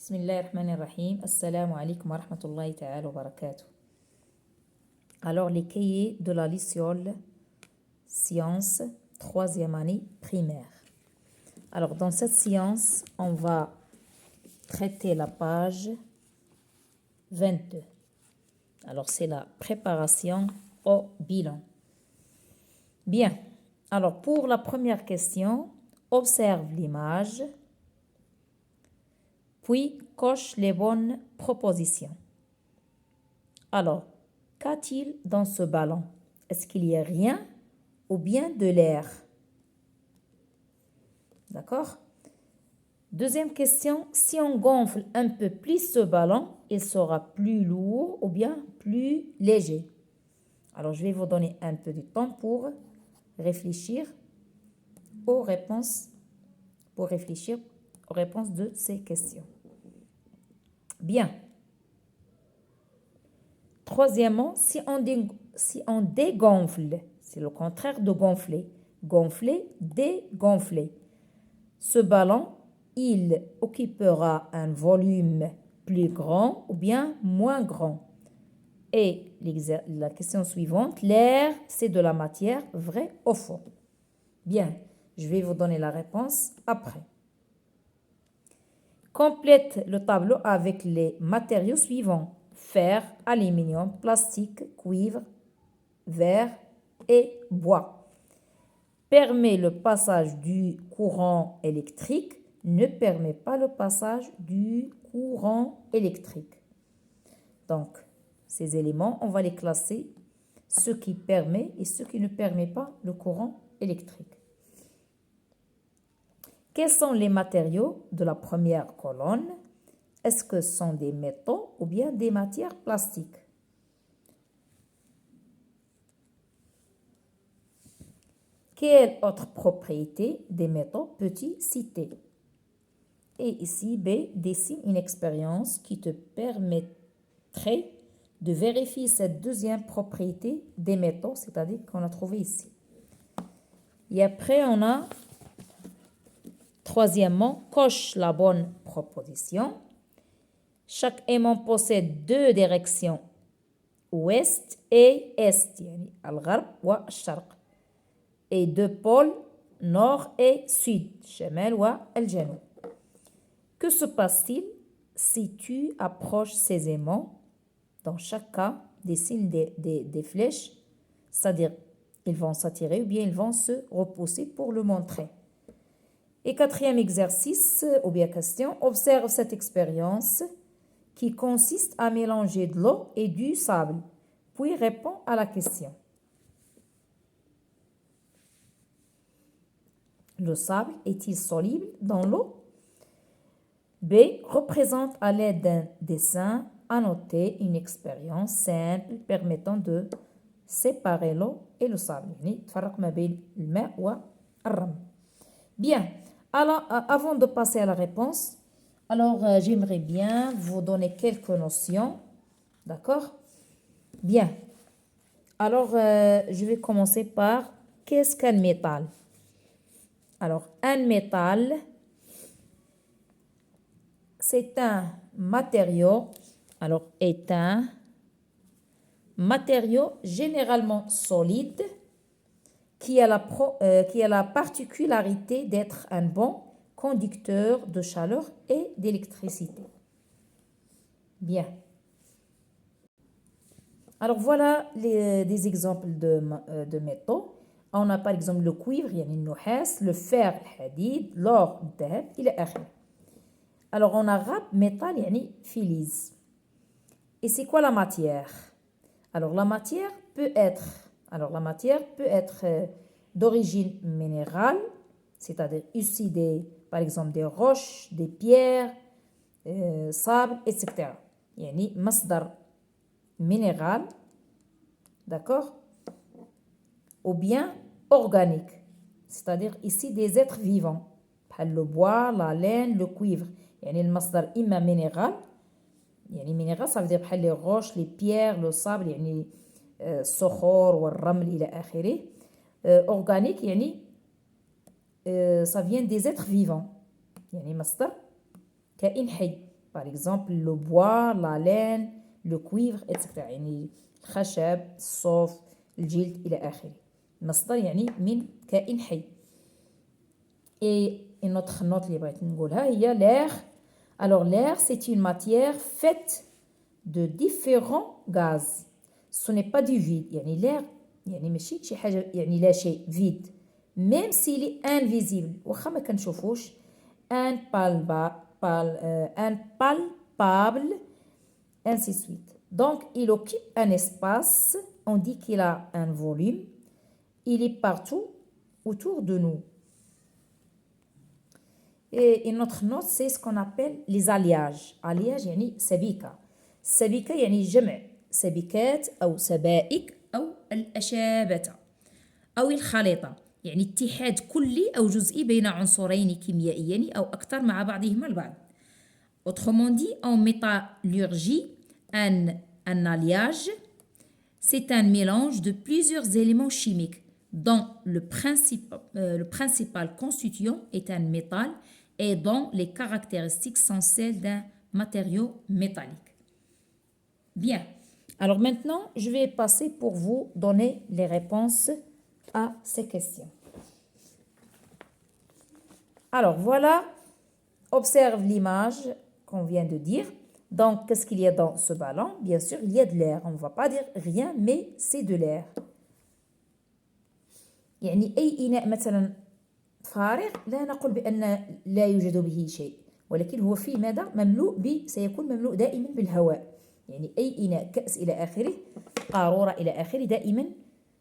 Bismillahirrahmanirrahim. Assalamu alaikum wa rahmatullahi ta'ala wa barakatuh. Alors, les cahiers de la Lycéole Sciences, 3e année primaire. Alors, dans cette science, on va traiter la page 22. Alors, c'est la préparation au bilan. Bien. Alors, pour la première question, observe l'image, puis coche les bonnes propositions. Alors, qu'a-t-il dans ce ballon? Est-ce qu'il y a rien ou bien de l'air? D'accord? Deuxième question, si on gonfle un peu plus ce ballon, il sera plus lourd ou bien plus léger. Alors, je vais vous donner un peu de temps pour réfléchir aux réponses, de ces questions. Bien. Troisièmement, si on dégonfle, c'est le contraire de gonfler. Gonfler, dégonfler. Ce ballon, il occupera un volume plus grand ou bien moins grand. Et la question suivante, l'air, c'est de la matière, vrai ou faux? Bien, je vais vous donner la réponse après. Complète le tableau avec les matériaux suivants: fer, aluminium, plastique, cuivre, verre et bois. Permet le passage du courant électrique, ne permet pas le passage du courant électrique. Donc, ces éléments, on va les classer, ce qui permet et ce qui ne permet pas le courant électrique. Quels sont les matériaux de la première colonne? Est-ce que ce sont des métaux ou bien des matières plastiques? Quelle autre propriété des métaux peux-tu citer? Et ici, B, dessine une expérience qui te permettrait de vérifier cette deuxième propriété des métaux, c'est-à-dire qu'on a trouvé ici. Et après, on a, troisièmement, coche la bonne proposition. Chaque aimant possède deux directions, ouest et est, yani al-gharb wa al-sharq, et deux pôles, nord et sud, shamal wa al-janoub. Que se passe-t-il si tu approches ces aimants? Dans chaque cas, dessine des flèches, c'est-à-dire ils vont s'attirer ou bien ils vont se repousser pour le montrer. Et quatrième exercice ou bien question, observe cette expérience qui consiste à mélanger de l'eau et du sable, puis réponds à la question. Le sable est-il soluble dans l'eau? B. Représente à l'aide d'un dessin annoté une expérience simple permettant de séparer l'eau et le sable. Bien. Alors, avant de passer à la réponse, alors j'aimerais bien vous donner quelques notions. D'accord? Bien. Alors, je vais commencer par qu'est-ce qu'un métal? Alors, un métal, c'est un matériau, est un matériau généralement solide qui a la particularité d'être un bon conducteur de chaleur et d'électricité. Bien. Alors, voilà des exemples de métaux. On a par exemple le cuivre, le fer, l'or, alors en arabe, métal, filiz. Et c'est quoi la matière? Alors la matière peut être d'origine minérale, c'est-à-dire ici par exemple des roches, des pierres, sable, etc. Masdar minéral, d'accord? Ou bien organique, c'est-à-dire ici des êtres vivants, le bois, la laine, le cuivre. المصدر إما minéral, minéral ça veut dire les roches, les pierres, le sable, الصخور والرمل إلى آخره. Organique, ça vient des êtres vivants. مصدر كائن حي. par exemple le bois, la laine, le cuivre etc. يعني الخشب الصوف الجلد إلى آخره. مصدر يعني من كائن حي. Et une autre note اللي بغيت نقولها هي l'air. Alors l'air c'est une matière faite de différents gaz. Ce n'est pas du vide. يعني l'air يعني ماشي شي حاجة يعني لا شيء vide. Même s'il est invisible. واخا ما كنشوفوش. Impalpable, ainsi de suite. Donc, il occupe un espace. On dit qu'il a un volume. Il est partout autour de nous. Et une autre note, c'est ce qu'on appelle les alliages. alliage يعني سبيكة. سبيكة يعني جمع سبيكات أو سبائك أو الأشابة أو الخليطة. يعني اتحاد كلي أو جزئي بين عنصرين كيميائيين أو أكثر مع بعضهما البعض. Autrement dit, en métallurgie, un alliage, c'est un mélange de plusieurs éléments chimiques dont le principal constituant est un métal et dont les caractéristiques sont celles d'un matériau métallique. Bien. Alors maintenant, je vais passer pour vous donner les réponses à ces questions. Alors voilà, observe l'image qu'on vient de dire. Donc, qu'est-ce qu'il y a dans ce ballon? Bien sûr, il y a de l'air. On ne va pas dire rien, mais c'est de l'air. يعني أي إناء مثلا فارغ لا نقول بأن لا يوجد به شيء، ولكن هو فيه ماذا؟ مملوء سيكون مملوء دائما بالهواء. يعني أي إناء كأس إلى آخره، قارورة إلى آخره، دائما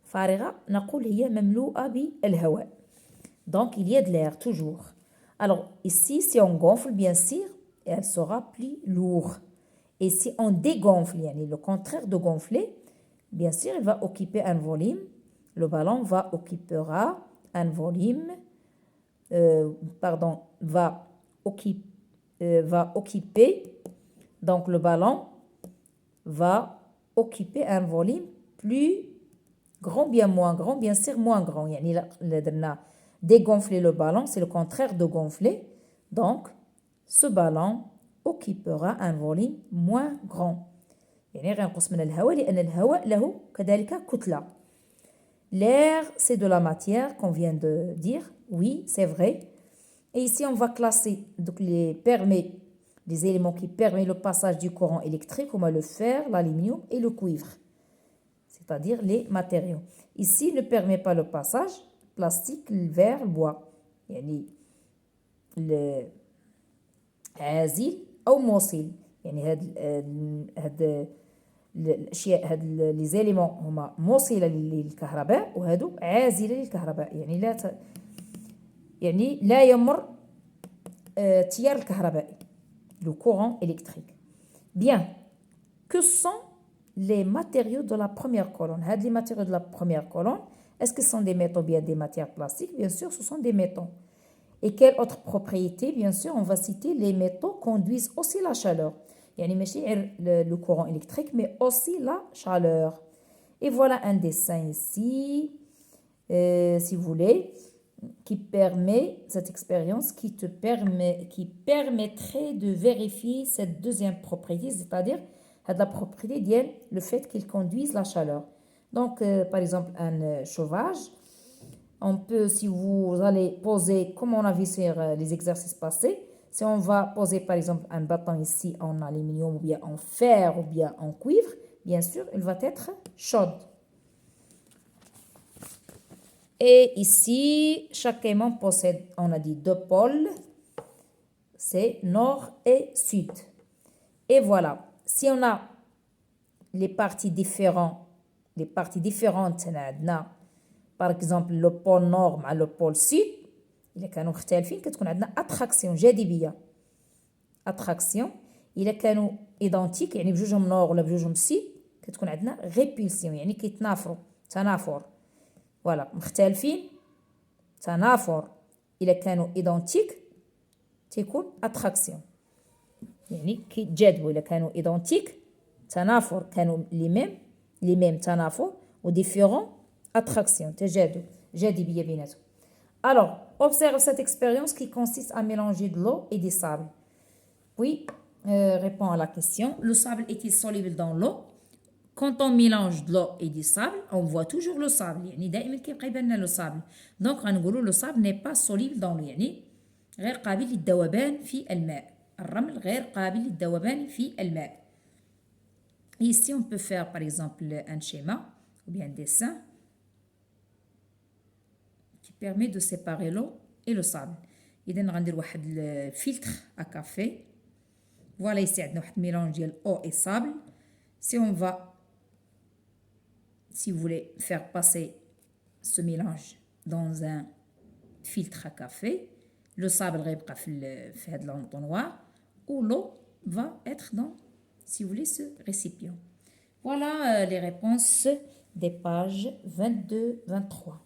فارغة نقول هي مملوءة بالهواء. Donc, il y a de l'air toujours. Alors, ici, si on gonfle, bien sûr, elle sera plus lourde. Et si on dégonfle, يعني le contraire de gonfler, bien sûr, il va occuper un volume. Le ballon occupera un volume, va occuper, donc le ballon va occuper un volume plus grand, bien moins grand, bien sûr moins grand. يعني dégonfler le ballon, c'est le contraire de gonfler. Donc, ce ballon occupera un volume moins grand. يعني غينقص من الهواء لأن الهواء له كذلك كتلة. L'air, c'est de la matière qu'on vient de dire. Oui, c'est vrai. Et ici, on va classer donc les éléments qui permettent le passage du courant électrique, comme le fer, l'aluminium et le cuivre. C'est-à-dire les matériaux. Ici, ne permet pas le passage. Plastique, le verre, le bois. يعني عازل أو موصل. يعني هاد الاشياء هاد لي زيليمون هما موصله للكهرباء وهادو عازله للكهرباء. يعني لا يمر التيار الكهربائي le courant électrique. Bien, que sont les matériaux de la première colonne? هاد les matériaux de la première colonne, est-ce que ce sont des métaux, bien des matières plastiques? Bien sûr, ce sont des métaux. Et quelle autre propriété? Bien sûr, on va citer les métaux conduisent aussi la chaleur. يعني ماشي le courant électrique, mais aussi la chaleur. Et voilà un dessin ici, si vous voulez, qui permet, cette expérience qui permettrait de vérifier cette deuxième propriété, c'est-à-dire la propriété ديال le fait qu'il conduise la chaleur. Donc, par exemple, un chauffage, on peut, si vous allez poser, comme on a vu sur les exercices passés, si on va poser par exemple un bâton ici en aluminium ou bien en fer ou bien en cuivre, bien sûr, il va être chaud. Et ici, chaque aimant possède, on a dit, deux pôles, c'est nord et sud. Et voilà, si on a les parties différentes, par exemple le pôle nord مع le pôle sud, إلا كانوا مختلفين كتكون عندنا اتراكسيون جاذبيه. اتراكسيون إلا كانوا ايدونتيك يعني بجوجهم نور ولا بجوجهم سيد كتكون عندنا ريبولسيون يعني كيتنافروا تنافر. فوالا مختلفين تنافر. إلا كانوا ايدونتيك تيكون اتراكسيون يعني كيتجاذبوا. إلا كانوا ايدونتيك تنافر كانوا لي ميم تنافر وديفيرون اتراكسيون تجاذب جاذبيه بيناتهم. Alors, observe cette expérience qui consiste à mélanger de l'eau et des sables. Puis, répond à la question. Le sable est-il soluble dans l'eau? Quand on mélange de l'eau et du sable, on voit toujours le sable. يعني دائما كيبقى يبان لنا le sable. Donc غنقولوا le sable n'est pas soluble dans l'eau. يعني غير قابل للذوبان في الماء. الرمل غير قابل للذوبان في الماء. Ici, on peut faire par exemple un schéma ou bien un dessin qui permet de séparer l'eau et le sable. إذا غندير واحد الفلتر à café. Voilà ici عندنا واحد mélange ديال eau et sable. Si vous voulez faire passer ce mélange dans un filtre à café, le sable غيبقى في هذا l'entonnoir ou l'eau va être dans, si vous voulez, ce récipient. Voilà les réponses des pages 22-23.